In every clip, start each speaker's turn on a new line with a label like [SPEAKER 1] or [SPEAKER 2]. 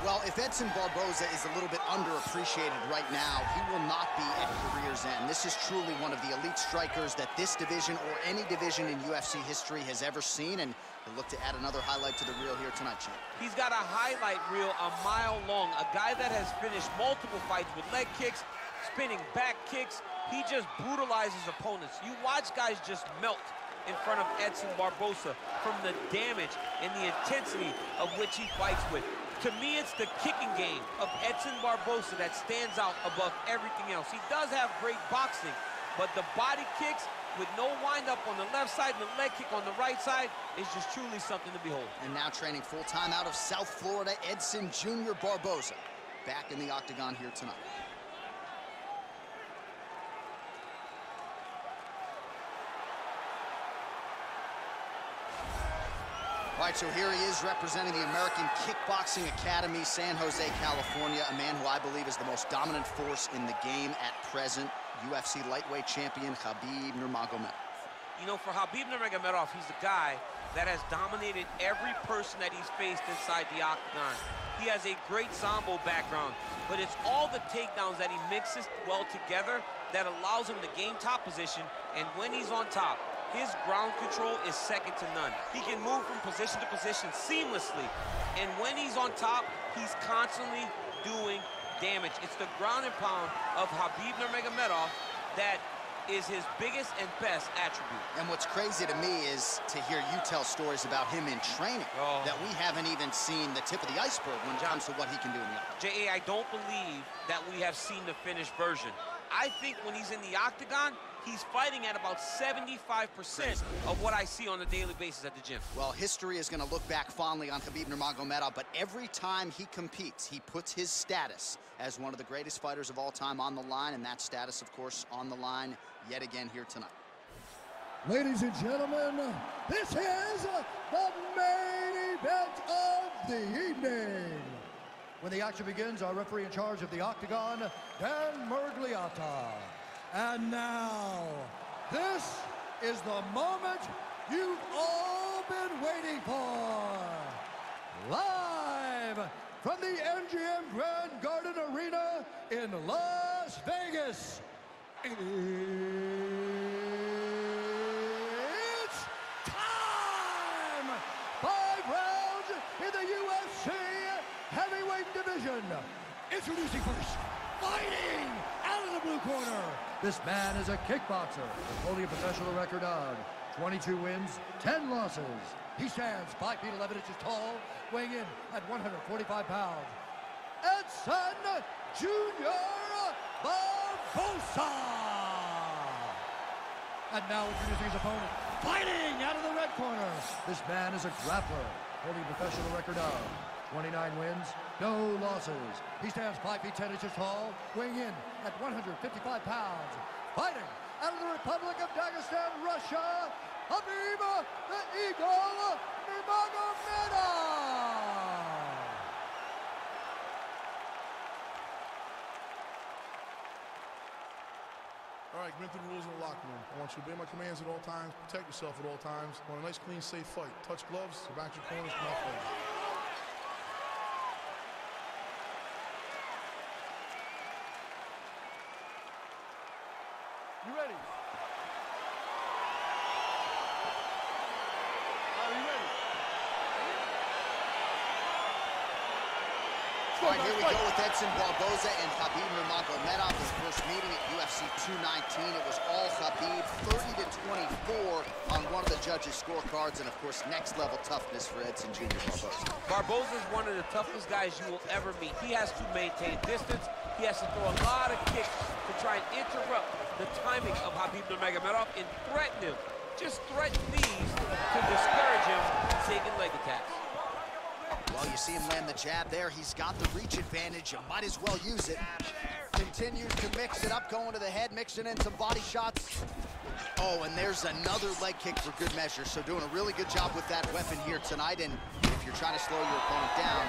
[SPEAKER 1] Well, if Edson Barboza is a little bit underappreciated right now, he will not be at career's end. This is truly one of the elite strikers that this division or any division in UFC history has ever seen, and he'll look to add another highlight to the reel here tonight, champ.
[SPEAKER 2] He's got a highlight reel a mile long, a guy that has finished multiple fights with leg kicks, spinning back kicks. He just brutalizes opponents. You watch guys just melt in front of Edson Barboza from the damage and the intensity of which he fights with. To me, it's the kicking game of Edson Barboza that stands out above everything else. He does have great boxing, but the body kicks with no wind-up on the left side and the leg kick on the right side is just truly something to behold.
[SPEAKER 1] And now training full-time out of South Florida, Edson Jr. Barboza, back in the octagon here tonight. All right, so here he is representing the American Kickboxing Academy, San Jose, California, a man who I believe is the most dominant force in the game at present, UFC lightweight champion Khabib Nurmagomedov.
[SPEAKER 2] You know, for Khabib Nurmagomedov, he's the guy that has dominated every person that he's faced inside the octagon. He has a great Sambo background, but it's all the takedowns that he mixes well together that allows him to gain top position, and when he's on top, his ground control is second to none. He can move from position to position seamlessly. And when he's on top, he's constantly doing damage. It's the ground and pound of Khabib Nurmagomedov that is his biggest and best attribute.
[SPEAKER 1] And what's crazy to me is to hear you tell stories about him in training that we haven't even seen the tip of the iceberg when it comes to what he can do in the octagon.
[SPEAKER 2] J.A., I don't believe that we have seen the finished version. I think when he's in the octagon, he's fighting at about 75% of what I see on a daily basis at the gym.
[SPEAKER 1] Well, history is going to look back fondly on Khabib Nurmagomedov, but every time he competes, he puts his status as one of the greatest fighters of all time on the line, and that status, of course, on the line yet again here tonight.
[SPEAKER 3] Ladies and gentlemen, this is the main event of the evening. When the action begins, our referee in charge of the octagon, Dan Murgliata. And now, this is the moment you've all been waiting for. Live from the MGM Grand Garden Arena in Las Vegas. It's time! 5 rounds in the UFC heavyweight division. Introducing first, fighting out of the blue corner. This man is a kickboxer, holding a professional record of 22 wins, 10 losses. He stands 5 feet 11 inches tall, weighing in at 145 pounds. Edson Jr. Barboza. And now introducing his opponent, fighting out of the red corner. This man is a grappler, holding a professional record of 29 wins, no losses. He stands 5 feet 10 inches tall, weighing in at 155 pounds. Fighting out of the Republic of Dagestan, Russia, Khabib the Eagle Nurmagomedov.
[SPEAKER 4] All right, been through the rules in the locker room. I want you to obey my commands at all times, protect yourself at all times. I want a nice, clean, safe fight. Touch gloves, back your corners, come out fighting.
[SPEAKER 3] You ready? Are you ready?
[SPEAKER 1] All right, here we go with Edson Barboza and Khabib Nurmagomedov. His first meeting at UFC 219. It was all Khabib, 30-24 on one of the judges' scorecards, and of course, next-level toughness for Edson Jr. Barboza.
[SPEAKER 2] Barboza is one of the toughest guys you will ever meet. He has to maintain distance. He has to throw a lot of kicks to try and interrupt the timing of Khabib Nurmagomedov and threaten him. Just threaten these to discourage him from taking leg attacks.
[SPEAKER 1] Well, you see him land the jab there. He's got the reach advantage. You might as well use it. Continues to mix it up, going to the head, mixing in some body shots. Oh, and there's another leg kick for good measure. So doing a really good job with that weapon here tonight. And if you're trying to slow your opponent down,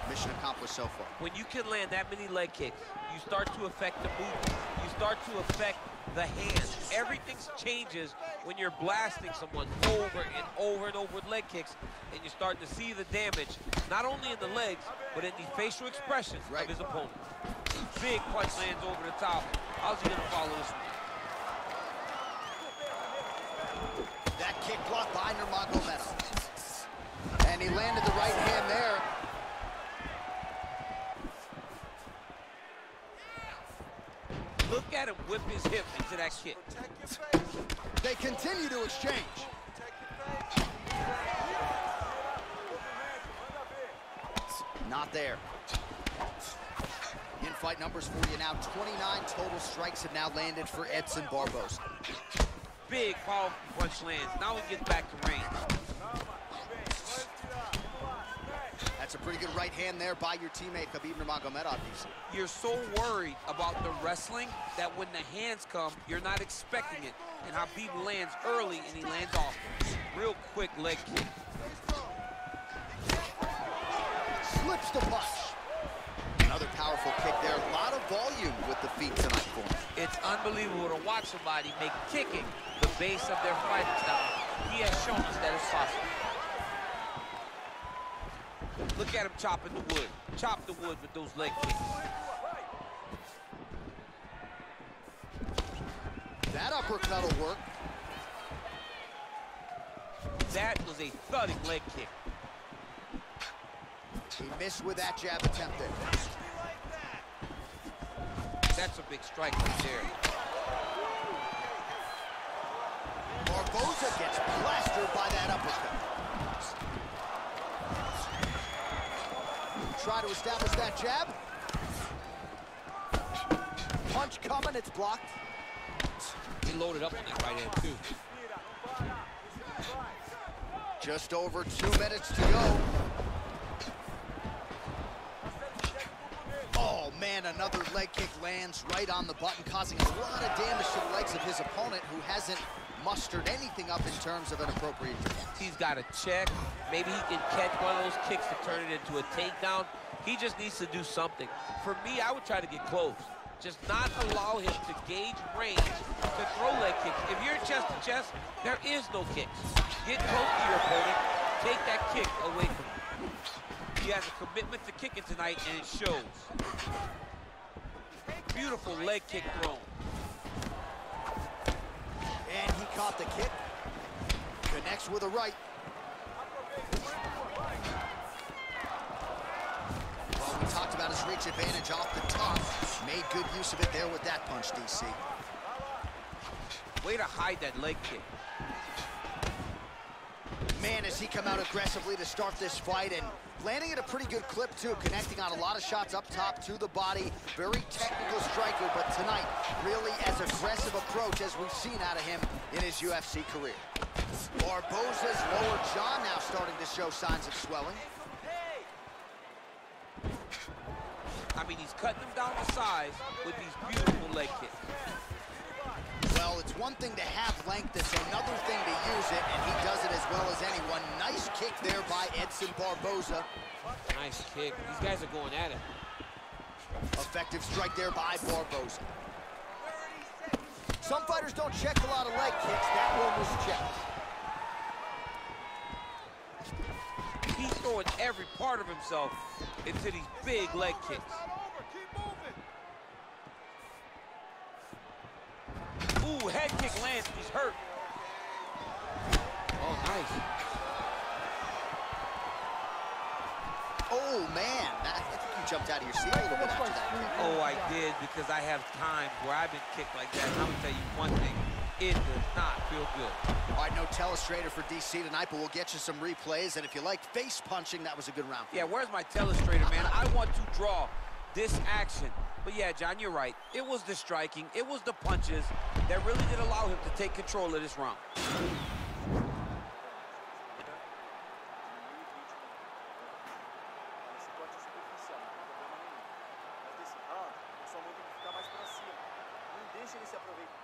[SPEAKER 1] mission accomplished so far.
[SPEAKER 2] When you can land that many leg kicks, you start to affect the movement. You start to affect the hands. Everything changes when you're blasting someone over and over and over with leg kicks, and you're starting to see the damage, not only in the legs, but in the facial expressions of his opponent. Big punch lands over the top. How's he gonna follow this one?
[SPEAKER 1] That kick blocked by Nurmagomedov. And he landed the right hand there.
[SPEAKER 2] Look at him whip his hip into that kick.
[SPEAKER 1] They continue to exchange. Not there. In-fight numbers for you now. 29 total strikes have now landed for Edson Barboza.
[SPEAKER 2] Big, powerful punch lands. Now he gets back to range.
[SPEAKER 1] That's a pretty good right hand there by your teammate, Khabib Nurmagomedov.
[SPEAKER 2] You're so worried about the wrestling that when the hands come, you're not expecting it. And Khabib lands early and he lands off. Real quick leg kick.
[SPEAKER 1] Slips the punch. Another powerful kick there. A lot of volume with the feet tonight for him.
[SPEAKER 2] It's unbelievable to watch somebody make kicking the base of their fighting style. He has shown us that it's possible. Look at him chopping the wood. Chop the wood with those leg kicks.
[SPEAKER 1] That uppercut will work.
[SPEAKER 2] That was a thudding leg kick.
[SPEAKER 1] He missed with that jab attempt there.
[SPEAKER 2] That's a big strike right there.
[SPEAKER 1] Barboza gets plastered by that uppercut. Try to establish that jab. Punch coming, it's blocked.
[SPEAKER 2] He loaded up on that right hand too.
[SPEAKER 1] Just over 2 minutes to go. Oh man, another leg kick lands right on the button, causing a lot of damage to the legs of his opponent, who hasn't mustered anything up in terms of an appropriate defense.
[SPEAKER 2] He's got to check. Maybe he can catch one of those kicks to turn it into a takedown. He just needs to do something. For me, I would try to get close. Just not allow him to gauge range to throw leg kicks. If you're chest to chest, there is no kicks. Get close to your opponent. Take that kick away from him. He has a commitment to kicking tonight, and it shows. Beautiful leg kick thrown.
[SPEAKER 1] And he caught the kick. Connects with a right. Well, we talked about his reach advantage off the top. Made good use of it there with that punch, DC.
[SPEAKER 2] Way to hide that leg kick.
[SPEAKER 1] Man, has he come out aggressively to start this fight, and landing at a pretty good clip, too, connecting on a lot of shots up top to the body. Very technical striker, but tonight, really as aggressive approach as we've seen out of him in his UFC career. Barboza's lower jaw now starting to show signs of swelling.
[SPEAKER 2] I mean, he's cutting him down to size with these beautiful leg kicks.
[SPEAKER 1] Well, it's one thing to have length, it's another thing to use it, and he does it as well as anyone. Nice kick there by Edson Barboza.
[SPEAKER 2] Nice kick. These guys are going at it.
[SPEAKER 1] Effective strike there by Barboza. Some fighters don't check a lot of leg kicks. That one was checked.
[SPEAKER 2] He's throwing every part of himself into these big leg kicks. Ooh, head kick lands, he's hurt. Oh, nice.
[SPEAKER 1] Oh, man. I think you jumped out of your seat a little bit after that.
[SPEAKER 2] Oh, I did, because I have times where I've been kicked like that. And I'm gonna tell you one thing, it does not feel good.
[SPEAKER 1] All right, no telestrator for DC tonight, but we'll get you some replays. And if you like face punching, that was a good round.
[SPEAKER 2] Yeah, where's my telestrator, man? I want to draw this action. But yeah, John, you're right. It was the striking, it was the punches that really did allow him to take control of this round.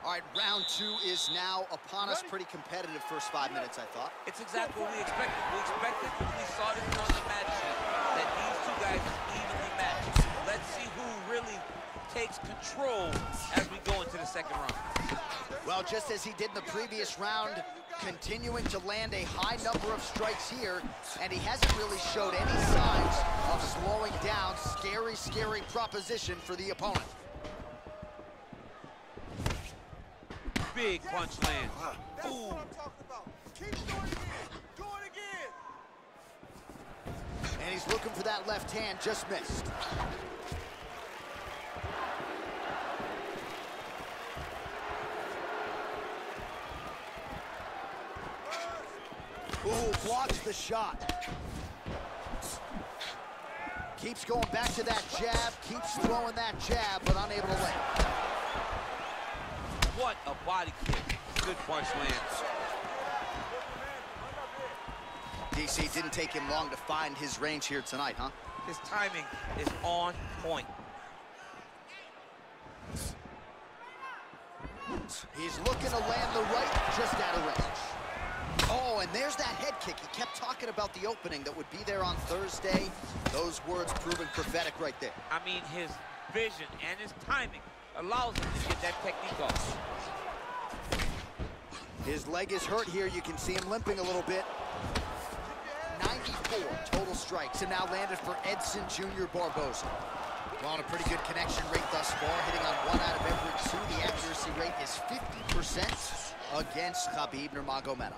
[SPEAKER 1] All right, round 2 is now upon us. Pretty competitive first 5 minutes, I thought.
[SPEAKER 2] It's exactly what we expected. We expected, we saw this on the match sheet, that these two guys are evenly matched. Let's see who really takes control as we go into the second round.
[SPEAKER 1] Well, just as he did in the previous round, continuing to land a high number of strikes here, and he hasn't really showed any signs of slowing down. Scary, scary proposition for the opponent.
[SPEAKER 2] Big punch land.
[SPEAKER 5] That's what I'm talking about. Keep doing it again. Do it again.
[SPEAKER 1] And he's looking for that left hand, just missed. Ooh, blocks the shot. Keeps going back to that jab, keeps throwing that jab, but unable to land.
[SPEAKER 2] What a body kick. Good punch lands.
[SPEAKER 1] DC, didn't take him long to find his range here tonight, huh?
[SPEAKER 2] His timing is on point.
[SPEAKER 1] He's looking to land the right, just out of range. Oh, and there's that head kick. He kept talking about the opening that would be there on Thursday. Those words proving prophetic right there.
[SPEAKER 2] I mean, his vision and his timing allows him to get that technique off.
[SPEAKER 1] His leg is hurt here. You can see him limping a little bit. 94 total strikes, and now landed for Edson Jr. Barboza. Well, on a pretty good connection rate thus far, hitting on 1 out of every 2. The accuracy rate is 50% against Khabib Nurmagomedov.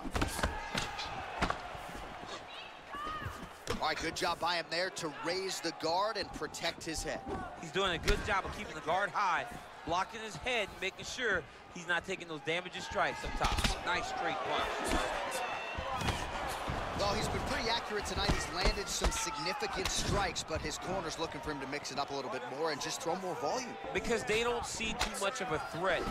[SPEAKER 1] All right, good job by him there to raise the guard and protect his head.
[SPEAKER 2] He's doing a good job of keeping the guard high, blocking his head, making sure he's not taking those damaging strikes up top. Nice straight punch.
[SPEAKER 1] Well, he's been pretty accurate tonight. He's landed some significant strikes, but his corner's looking for him to mix it up a little bit more and just throw more volume.
[SPEAKER 2] Because they don't see too much of a threat.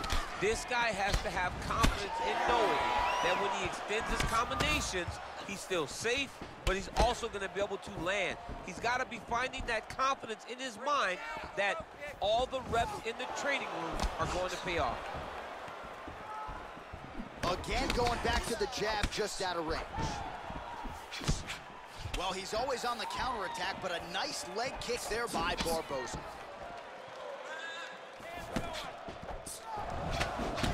[SPEAKER 2] This guy has to have confidence in knowing that when he extends his combinations, he's still safe, but he's also going to be able to land. He's got to be finding that confidence in his mind that all the reps in the training room are going to pay off.
[SPEAKER 1] Again, going back to the jab, just out of range. Well, he's always on the counterattack, but a nice leg kick there by Barboza.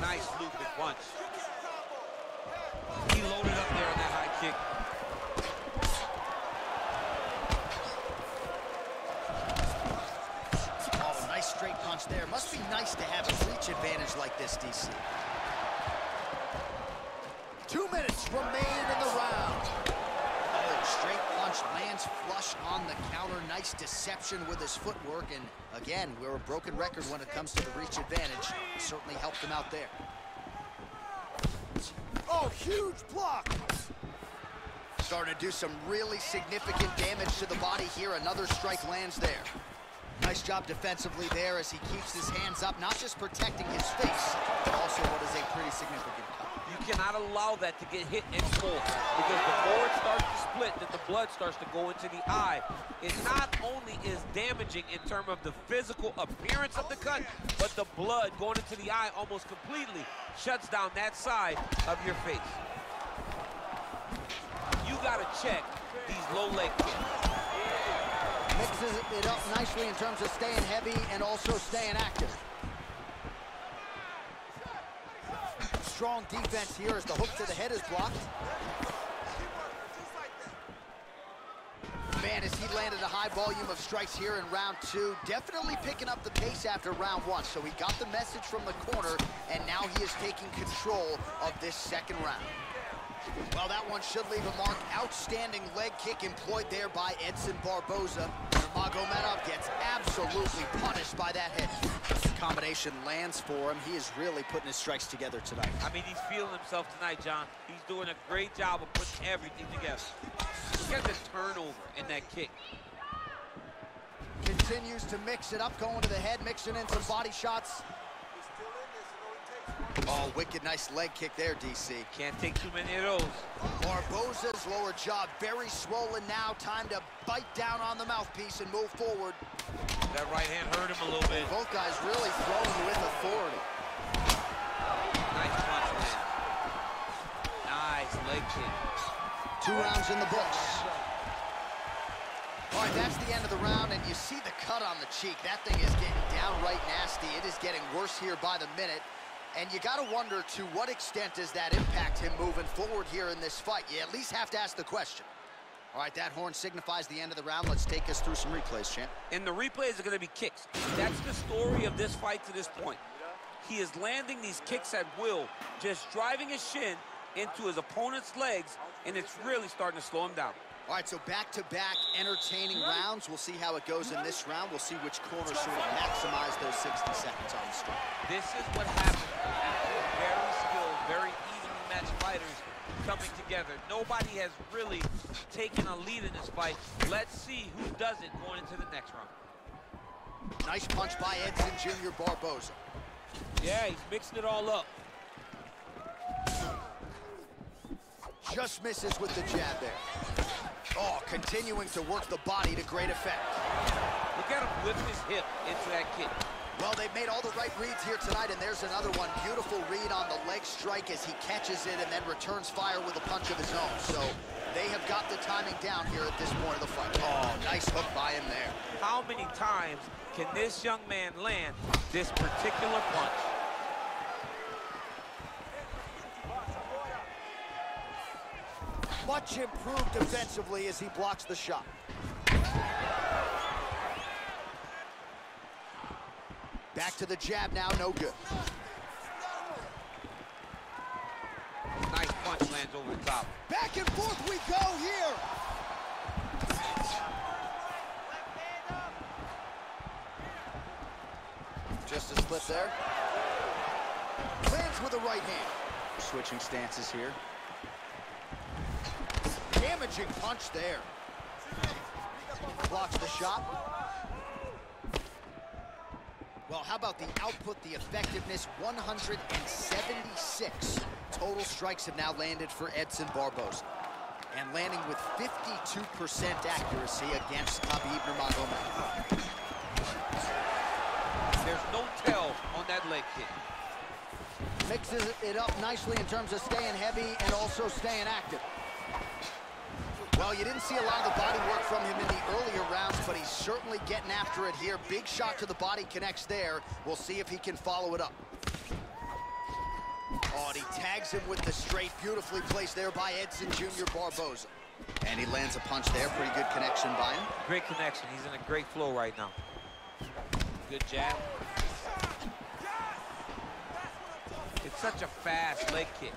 [SPEAKER 2] Nice looping punch. He loaded up there on that high kick.
[SPEAKER 1] Oh, nice straight punch there. Must be nice to have a reach advantage like this, DC. 2 minutes remain in the round. Straight punch lands flush on the counter. Nice deception with his footwork. And again, we're a broken record when it comes to the reach advantage. Certainly helped him out there. Oh, huge block. Starting to do some really significant damage to the body here. Another strike lands there. Nice job defensively there as he keeps his hands up, not just protecting his face, but also what is a pretty significant cut.
[SPEAKER 2] You cannot allow that to get hit and full, because the more it starts to split, then the blood starts to go into the eye. It not only is damaging in terms of the physical appearance of the cut, but the blood going into the eye almost completely shuts down that side of your face. You gotta check these low leg kicks.
[SPEAKER 1] Mixes it up nicely in terms of staying heavy and also staying active. Strong defense here as the hook to the head is blocked. Man, as he landed a high volume of strikes here in round 2, definitely picking up the pace after round 1. So he got the message from the corner, and now he is taking control of this second round. Well, that one should leave a mark. Outstanding leg kick employed there by Edson Barboza. Nurmagomedov gets absolutely punished by that head. The combination lands for him. He is really putting his strikes together tonight.
[SPEAKER 2] I mean, he's feeling himself tonight, John. He's doing a great job of putting everything together. Look at the turnover in that kick.
[SPEAKER 1] Continues to mix it up, going to the head, mixing in some body shots. Oh, wicked nice leg kick there, DC.
[SPEAKER 2] Can't take too many of those.
[SPEAKER 1] Barboza's lower jaw very swollen now. Time to bite down on the mouthpiece and move forward.
[SPEAKER 2] That right hand hurt him a little bit.
[SPEAKER 1] Both guys really throwing with authority.
[SPEAKER 2] Nice punch, man. Nice leg kick.
[SPEAKER 1] 2 rounds in the books. All right, that's the end of the round, and you see the cut on the cheek. That thing is getting downright nasty. It is getting worse here by the minute. And you got to wonder, to what extent does that impact him moving forward here in this fight? You at least have to ask the question. All right, that horn signifies the end of the round. Let's take us through some replays, champ.
[SPEAKER 2] And the replays are going to be kicks. That's the story of this fight to this point. He is landing these kicks at will, just driving his shin into his opponent's legs, and it's really starting to slow him down.
[SPEAKER 1] All right, so back-to-back entertaining rounds. We'll see how it goes in this round. We'll see which corner sort of maximize those 60 seconds on the street.
[SPEAKER 2] This is what happens. Very skilled, very evenly matched fighters coming together. Nobody has really taken a lead in this fight. Let's see who does it going into the next round.
[SPEAKER 1] Nice punch by Edson Jr. Barboza.
[SPEAKER 2] Yeah, he's mixing it all up.
[SPEAKER 1] Just misses with the jab there. Oh, continuing to work the body to great effect.
[SPEAKER 2] Look at him whip his hip into that kick.
[SPEAKER 1] Well, they've made all the right reads here tonight, and there's another one. Beautiful read on the leg strike as he catches it and then returns fire with a punch of his own. So they have got the timing down here at this point of the fight. Oh, nice hook by him there.
[SPEAKER 2] How many times can this young man land this particular punch?
[SPEAKER 1] Much improved defensively as he blocks the shot. Back to the jab now, no good.
[SPEAKER 2] Nice punch lands over the top.
[SPEAKER 1] Back and forth we go here. Just a slip there. Lands with the right hand. Switching stances here. Damaging punch there. Blocks the shot. Well, how about the output, the effectiveness? 176 total strikes have now landed for Edson Barboza. And landing with 52% accuracy against Khabib Nurmagomedov.
[SPEAKER 2] There's no tell on that leg kick.
[SPEAKER 1] Mixes it up nicely in terms of staying heavy and also staying active. Well, you didn't see a lot of the body work from him in the earlier rounds, but he's certainly getting after it here. Big shot to the body connects there. We'll see if he can follow it up. Oh, and he tags him with the straight. Beautifully placed there by Edson Jr. Barboza. And he lands a punch there. Pretty good connection by him.
[SPEAKER 2] Great connection. He's in a great flow right now. Good jab. It's such a fast leg kick.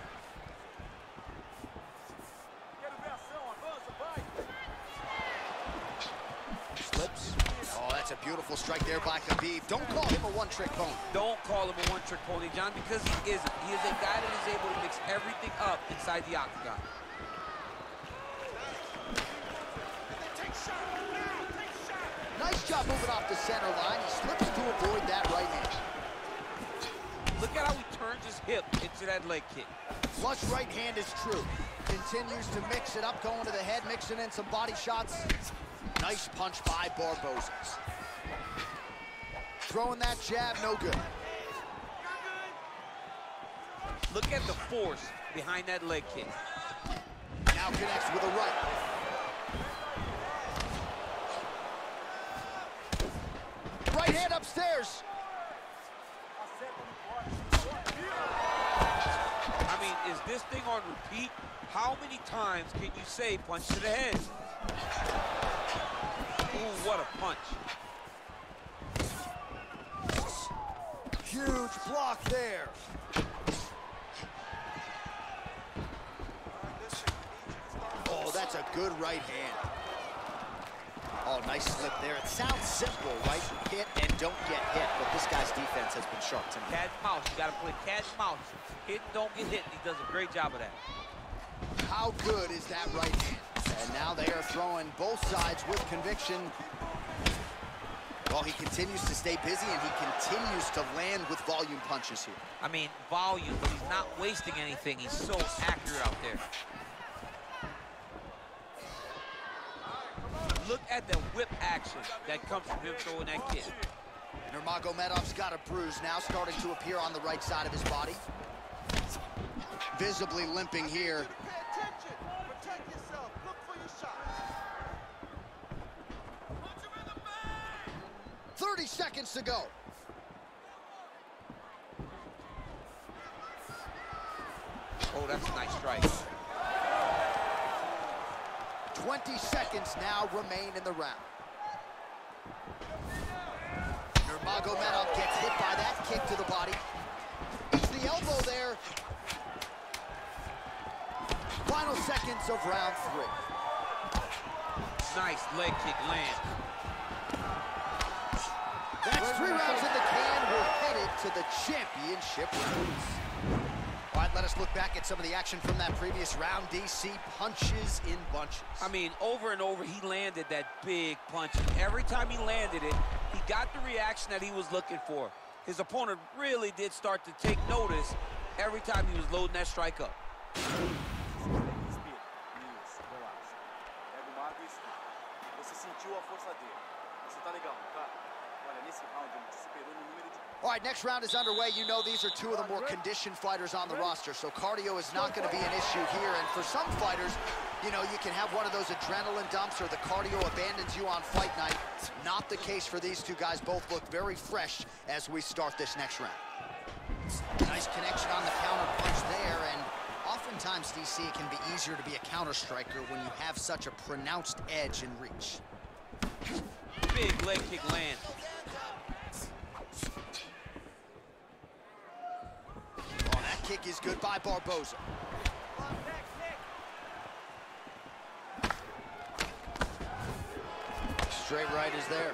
[SPEAKER 1] Slips. Oh, that's a beautiful strike there by Khabib. Don't call him a one-trick pony.
[SPEAKER 2] Don't call him a one-trick pony, John, because he isn't. He is a guy that is able to mix everything up inside the octagon.
[SPEAKER 1] Nice job moving off the center line. He slips to avoid that right hand.
[SPEAKER 2] Look at how he turns his hip into that leg kick.
[SPEAKER 1] Flush right hand is true. Continues to mix it up, going to the head, mixing in some body shots. Nice punch by Barboza. Throwing that jab, no good.
[SPEAKER 2] Look at the force behind that leg kick.
[SPEAKER 1] Now connects with a right. Right hand upstairs.
[SPEAKER 2] I mean, is this thing on repeat? How many times can you say punch to the head? Ooh, what a punch.
[SPEAKER 1] Huge block there. Oh, that's a good right hand. Oh, nice slip there. It sounds simple, right? Hit and don't get hit, but this guy's defense has been sharp tonight.
[SPEAKER 2] Cat and mouse. You got to play cat and mouse. Hit and don't get hit. He does a great job of that.
[SPEAKER 1] How good is that right hand? And now they are throwing both sides with conviction. Well, he continues to stay busy, and he continues to land with volume punches here.
[SPEAKER 2] I mean, volume, but he's not wasting anything. He's so accurate out there. Look at the whip action that comes from him throwing that kick.
[SPEAKER 1] Nurmagomedov's got a bruise now, starting to appear on the right side of his body. Visibly limping here. 30 seconds to go.
[SPEAKER 2] Oh, that's a nice strike.
[SPEAKER 1] 20 seconds now remain in the round. Nurmagomedov gets hit by that kick to the body. It's the elbow there. Final seconds of round 3.
[SPEAKER 2] Nice leg kick land.
[SPEAKER 1] That's 3 rounds in the can. We're headed to the championship rounds. All right, let us look back at some of the action from that previous round. DC punches in bunches.
[SPEAKER 2] I mean, over and over, he landed that big punch. Every time he landed it, he got the reaction that he was looking for. His opponent really did start to take notice every time he was loading that strike up.
[SPEAKER 1] All right, next round is underway. You know these are 2 of the more conditioned fighters on the roster, so cardio is not going to be an issue here. And for some fighters, you know, you can have one of those adrenaline dumps or the cardio abandons you on fight night. Not the case for these 2 guys. Both look very fresh as we start this next round. Nice connection on the counter punch there, and oftentimes, DC, it can be easier to be a counter striker when you have such a pronounced edge and reach.
[SPEAKER 2] Big leg kick land.
[SPEAKER 1] Oh, that kick is good by Barboza. Straight right is there.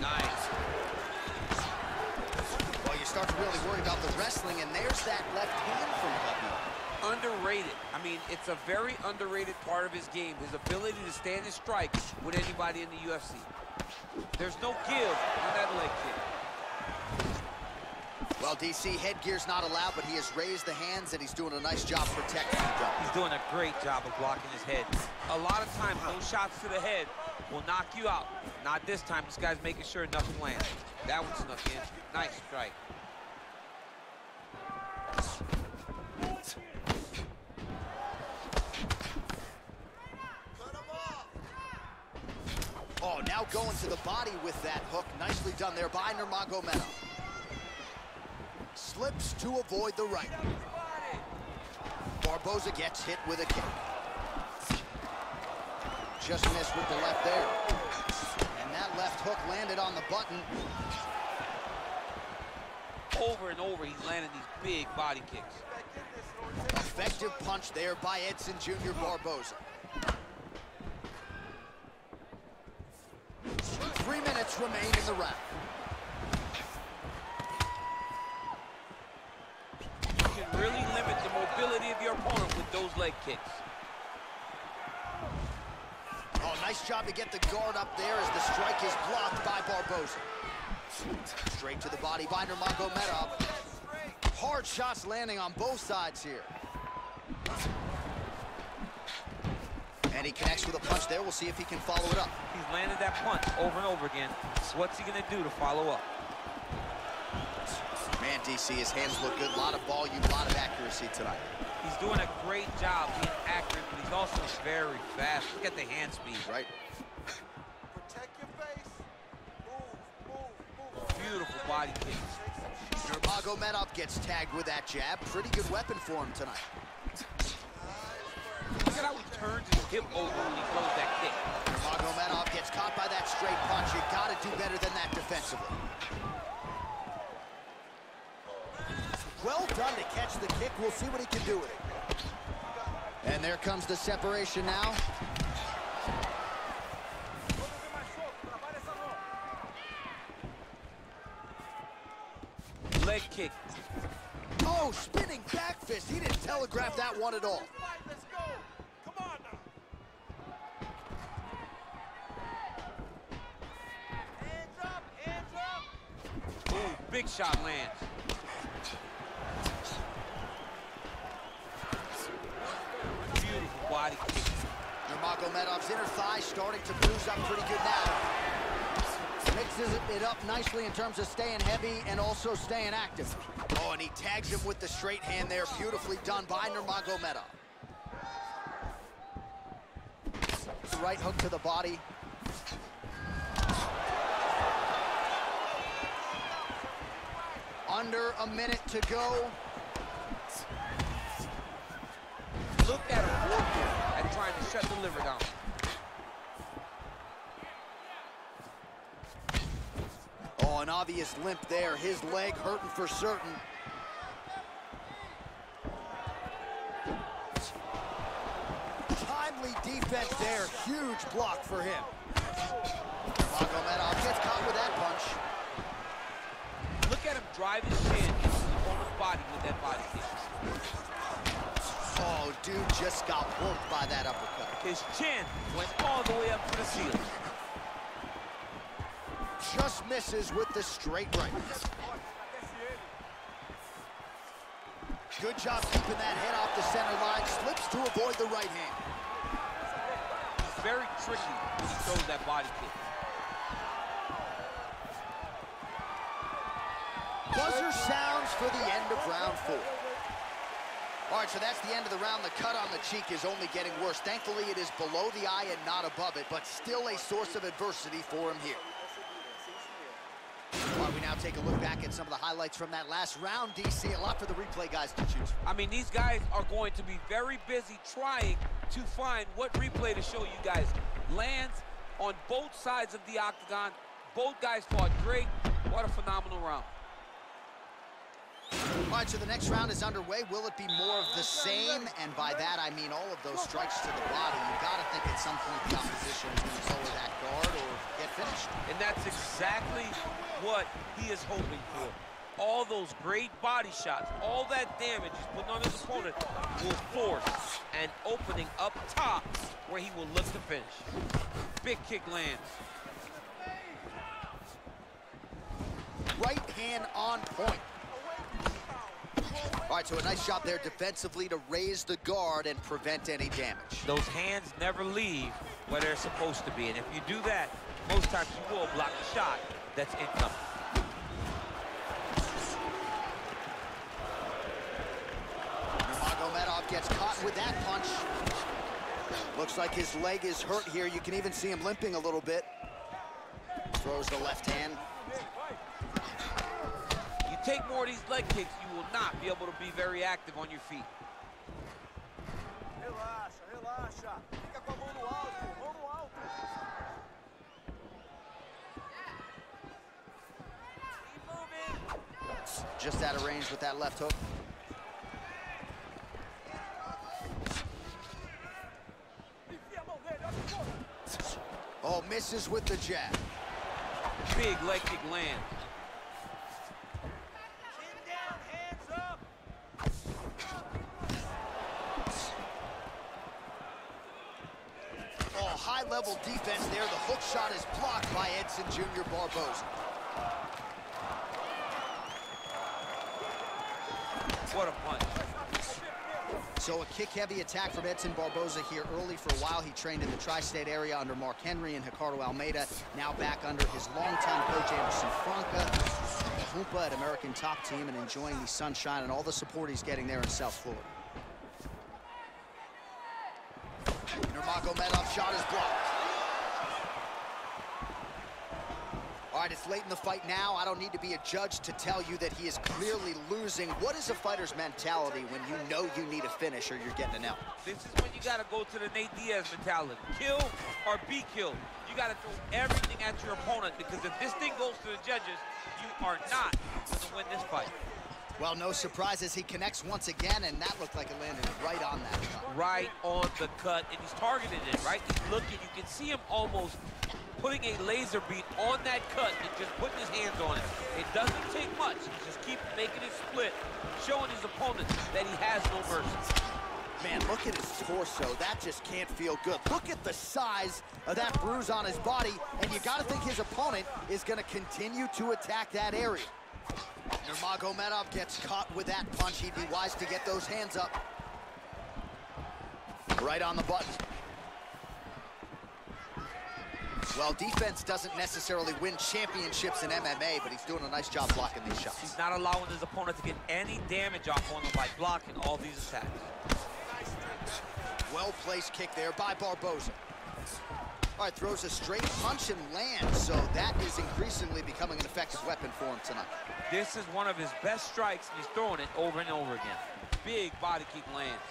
[SPEAKER 2] Nice.
[SPEAKER 1] Well, you start to really worry about the wrestling, and there's that left hand from Khabib.
[SPEAKER 2] Underrated. I mean, it's a very underrated part of his game, his ability to stand and strike with anybody in the UFC. There's no give on that leg kick.
[SPEAKER 1] Well, DC, headgear's not allowed, but he has raised the hands, and he's doing a nice job protecting the jump.
[SPEAKER 2] He's doing a great job of blocking his head. A lot of times, those shots to the head will knock you out. Not this time. This guy's making sure nothing lands. That one snuck in. Nice strike.
[SPEAKER 1] Oh, now going to the body with that hook. Nicely done there by Nurmagomedov. Slips to avoid the right. Barboza gets hit with a kick. Just missed with the left there. And that left hook landed on the button.
[SPEAKER 2] Over and over, he's landing these big body kicks.
[SPEAKER 1] Effective punch there by Edson Jr. Barboza. 3 minutes remain in the round.
[SPEAKER 2] You can really limit the mobility of your opponent with those leg kicks.
[SPEAKER 1] Oh, nice job to get the guard up there as the strike is blocked by Barboza. Straight to the body by Nurmagomedov. Hard shots landing on both sides here. And he connects with a punch there. We'll see if he can follow it up.
[SPEAKER 2] He's landed that punch over and over again. So what's he going to do to follow up?
[SPEAKER 1] Man, DC, his hands look good. A lot of volume, a lot of accuracy tonight.
[SPEAKER 2] He's doing a great job being accurate, but he's also very fast. Look at the hand speed.
[SPEAKER 1] Right.
[SPEAKER 5] Protect your face. Move.
[SPEAKER 2] Beautiful body kicks.
[SPEAKER 1] Nurmagomedov gets tagged with that jab. Pretty good weapon for him tonight.
[SPEAKER 2] Look at how he turns his hip over when he throws that kick.
[SPEAKER 1] Nurmagomedov gets caught by that straight punch. You got to do better than that defensively. Well done to catch the kick. We'll see what he can do with it. And there comes the separation now.
[SPEAKER 2] Leg kick.
[SPEAKER 1] Oh, spinning back fist. He didn't telegraph that one at all.
[SPEAKER 5] Let's go. Come on now. Hands up.
[SPEAKER 2] Ooh, big shot lands. Beautiful body kick.
[SPEAKER 1] Nurmagomedov's inner thigh starting to bruise up pretty good now. Mixes it up nicely in terms of staying heavy and also staying active. Oh, and he tags him with the straight hand there. Beautifully done by Nurmagomedov. the right hook to the body. Under a minute to go.
[SPEAKER 2] Look at him working and trying to shut the liver down.
[SPEAKER 1] Oh, an obvious limp there. His leg hurting for certain. Timely defense there. Huge block for him. Nurmagomedov gets caught with that punch.
[SPEAKER 2] Look at him drive his chin into his opponent's body with that body kick.
[SPEAKER 1] Oh, dude just got worked by that uppercut. His
[SPEAKER 2] chin went all the way up to the ceiling.
[SPEAKER 1] Just misses with the straight right. Good job keeping that head off the center line. Slips to avoid the right hand.
[SPEAKER 2] It's very tricky when he throws that body kick.
[SPEAKER 1] Buzzer sounds for the end of round 4. All right, so that's the end of the round. The cut on the cheek is only getting worse. Thankfully, it is below the eye and not above it, but still a source of adversity for him here. All right, we now take a look back at some of the highlights from that last round, DC. A lot for the replay guys to choose from.
[SPEAKER 2] I mean, these guys are going to be very busy trying to find what replay to show you guys. Lands on both sides of the octagon. Both guys fought great. What a phenomenal round.
[SPEAKER 1] All right, so the next round is underway. Will it be more of the same? And by that, I mean all of those strikes to the body. You got to think at some point the opposition is going to lower that guard or get finished.
[SPEAKER 2] And that's exactly what he is hoping for. All those great body shots, all that damage he's putting on his opponent will force an opening up top where he will look to finish. Big kick lands.
[SPEAKER 1] Right hand on point. All right, so a nice job there defensively to raise the guard and prevent any damage.
[SPEAKER 2] Those hands never leave where they're supposed to be, and if you do that, most times you will block the shot that's incoming.
[SPEAKER 1] Nurmagomedov gets caught with that punch. Looks like his leg is hurt here. You can even see him limping a little bit. Throws the left hand.
[SPEAKER 2] Take more of these leg kicks, you will not be able to be very active on your feet.
[SPEAKER 5] Relaxa, relaxa. Fica com a mão no alto, mão no alto. Keep moving.
[SPEAKER 1] Just out of range with that left hook. Oh, misses with the jab.
[SPEAKER 2] Big leg kick land.
[SPEAKER 1] High-level defense there. The hook shot is blocked by Edson Jr. Barboza.
[SPEAKER 2] What a punch.
[SPEAKER 1] So a kick-heavy attack from Edson Barboza here early. For a while, he trained in the tri-state area under Mark Henry and Ricardo Almeida. Now back under his longtime coach, Anderson Franca, Humpa at American Top Team, and enjoying the sunshine and all the support he's getting there in South Florida. Nurmagomedov's shot is blocked. All right, it's late in the fight now. I don't need to be a judge to tell you that he is clearly losing. What is a fighter's mentality when you know you need a finish or you're getting an L?
[SPEAKER 2] This is when you got to go to the Nate Diaz mentality. Kill or be killed. You got to throw everything at your opponent, because if this thing goes to the judges, you are not going to win this fight.
[SPEAKER 1] Well, no surprises. He connects once again, and that looked like it landed right on that cut.
[SPEAKER 2] Right on the cut, and he's targeted it, right? He's looking. You can see him almost putting a laser beam on that cut and just putting his hands on it. It doesn't take much. He just keeps making it split, showing his opponent that he has no mercy.
[SPEAKER 1] Man, look at his torso. That just can't feel good. Look at the size of that bruise on his body, and you got to think his opponent is going to continue to attack that area. Nurmagomedov gets caught with that punch. He'd be wise to get those hands up. Right on the button. Well, defense doesn't necessarily win championships in MMA, but he's doing a nice job blocking these shots.
[SPEAKER 2] He's not allowing his opponent to get any damage off on him by blocking all these attacks.
[SPEAKER 1] Well-placed kick there by Barboza. All right, throws a straight punch and lands, so that is increasingly becoming an effective weapon for him tonight.
[SPEAKER 2] This is one of his best strikes, and he's throwing it over and over again. Big body kick lands.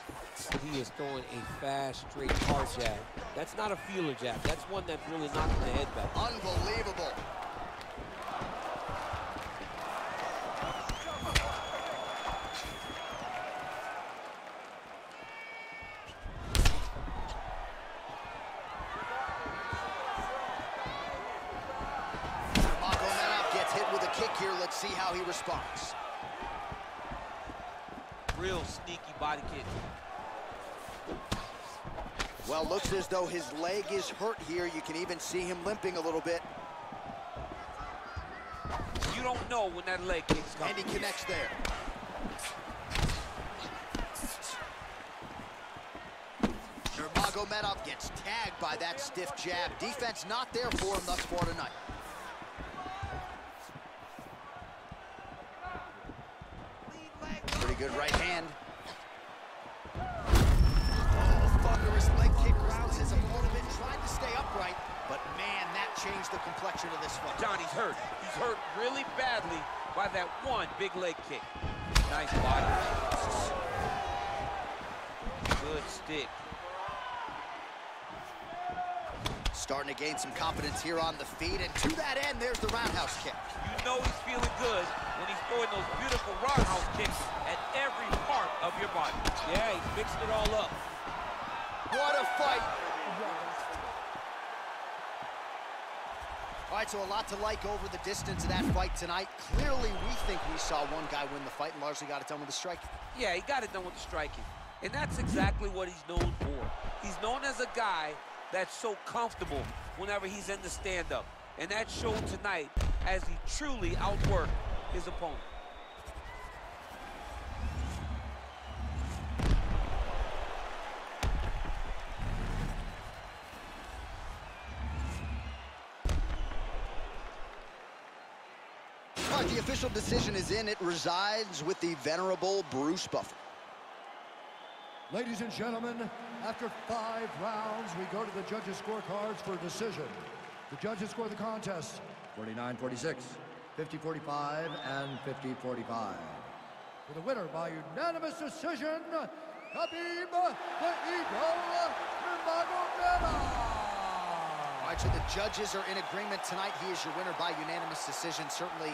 [SPEAKER 6] He is throwing a fast, straight, hard jab. That's not a feeler jab. That's one that's really knocking the head back.
[SPEAKER 1] Unbelievable. Nurmagomedov gets hit with a kick here. Let's see how he responds.
[SPEAKER 2] Real sneaky body kick.
[SPEAKER 1] Well, looks as though his leg is hurt here. You can even see him limping a little bit.
[SPEAKER 2] You don't know when that leg kick's coming.
[SPEAKER 1] And he connects there. Nurmagomedov gets tagged by that stiff jab. Defense not there for him thus far tonight. Pretty good right hand. Thunderous leg kick grounds his opponent and tried to stay upright, but man, that changed the complexion of this fight.
[SPEAKER 2] Johnny's hurt. He's hurt really badly by that one big leg kick. Nice body. Good stick.
[SPEAKER 1] Starting to gain some confidence here on the feet, and to that end, there's the roundhouse kick.
[SPEAKER 2] You know he's feeling good when he's throwing those beautiful roundhouse kicks at every part of your body.
[SPEAKER 6] Yeah, he's mixing it all up.
[SPEAKER 1] What a fight. All right, so a lot to like over the distance of that fight tonight. Clearly, we think we saw one guy win the fight and largely got it done with the striking.
[SPEAKER 2] Yeah, he got it done with the striking. And that's exactly what he's known for. He's known as a guy that's so comfortable whenever he's in the stand-up. And that showed tonight as he truly outworked his opponent.
[SPEAKER 1] All right, the official decision is in. It resides with the venerable Bruce Buffer.
[SPEAKER 3] Ladies and gentlemen, after 5 rounds, we go to the judges' scorecards for a decision. The judges score the contest 49-46, 50-45, and 50-45. For the winner by unanimous decision, Khabib the Eagle Nurmagomedov.
[SPEAKER 1] All right, so the judges are in agreement tonight. He is your winner by unanimous decision. Certainly